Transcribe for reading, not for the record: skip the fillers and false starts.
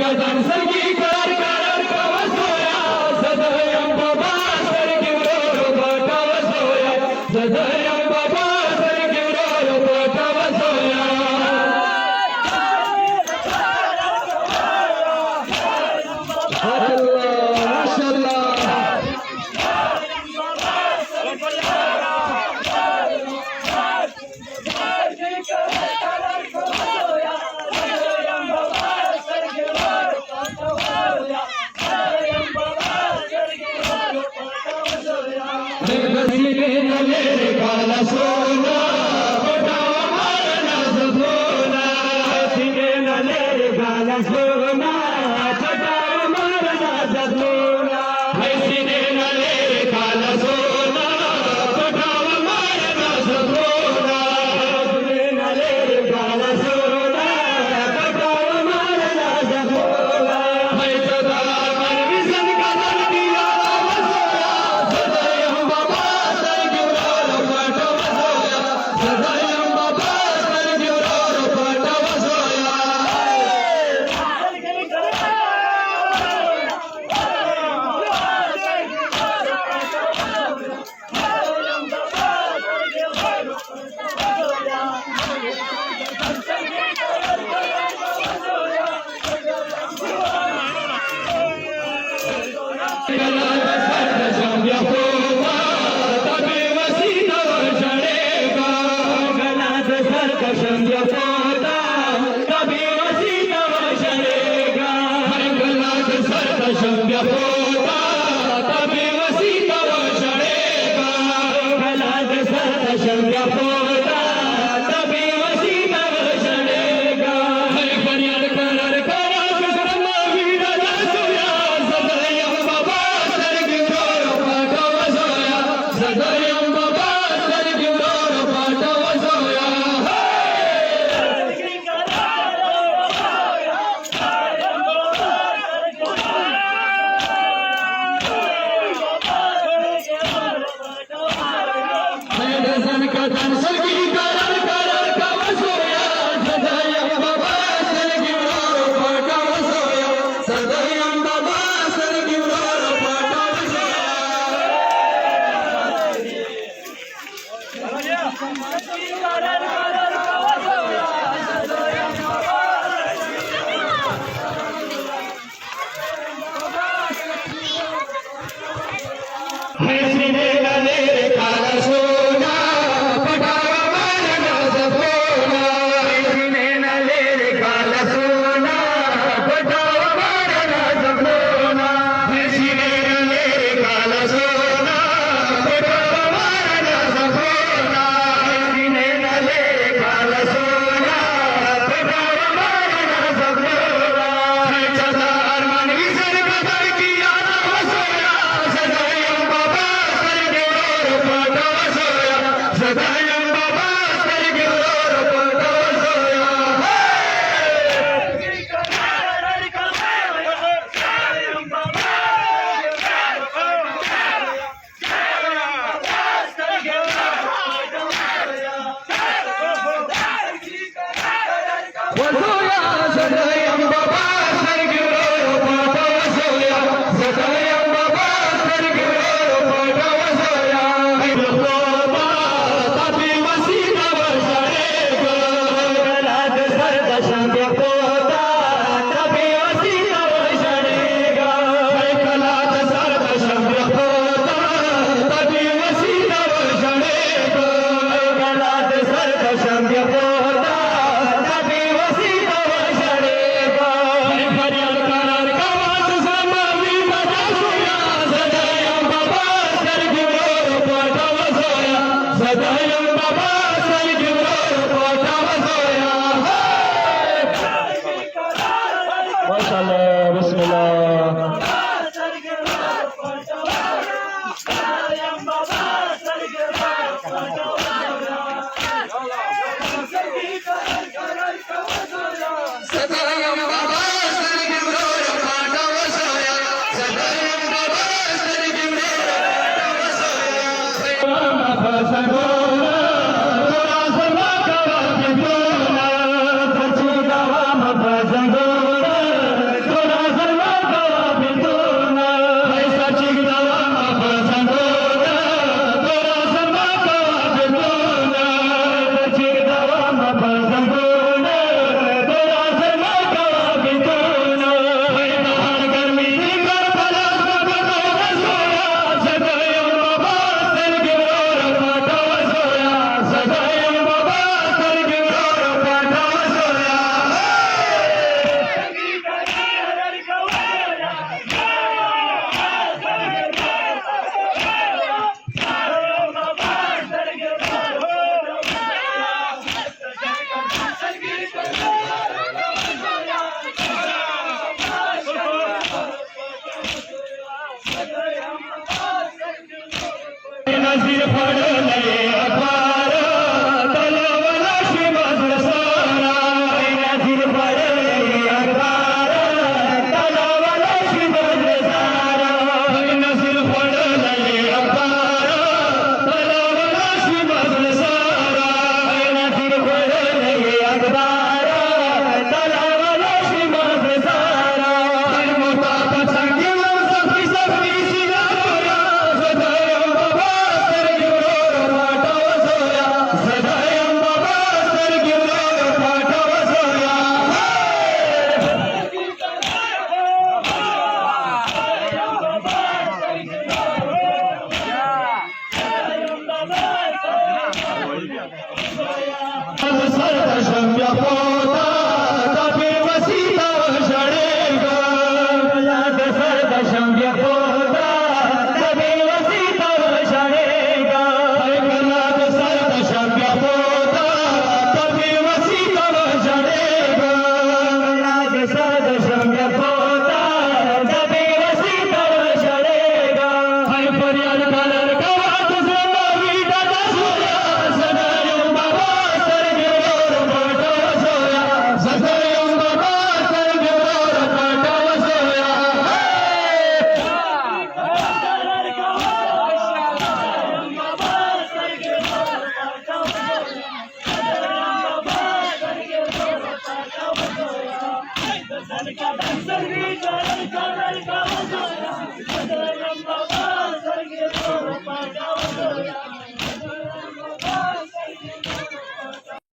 कदम संगीकार करार कवसोया सदयं बाबा सरगिरो कवसोया सदयं बाबा सरगिरो कवसोया काला सोना बटावा मारना सोना सीने नले काला सोना बटावा मारना सोना सीने नले काला सोना बटावा मारना सोना सीने नले काला सोना बटावा मारना सोना मैं सदा मन विसन का दर दिया वसोया सदैव बाबा नजीर पडले अपार तलावाला श्रीमंत सारा नजीर पडले अपार तलावाला श्रीमंत सारा नजीर पडले अपार तलावाला श्रीमंत सारा नजीर पडले अपार तलावाला श्रीमंत सारा मोठा सांगितलं सखी सखी सिनारा सदायम बाबा सरगिरो पाठव सोया सदायम बाबा सरगिरो पाठव सोया सरद शम्य पोता तपे वसीता वषडेगा सरद शम्य पोता तपे वसीता वषडेगा ऐकनाथ सरद शम्य पोता तपे वसीता वषडेगा सरद शम्य पोता तपे वसीता वषडेगा हाय फरियाद कलर गावात जुना विडाचा सोया सदायम बाबा सरगिरो पाठव सोया सदायम बाबा सरगिरो पाठव सोया Sarı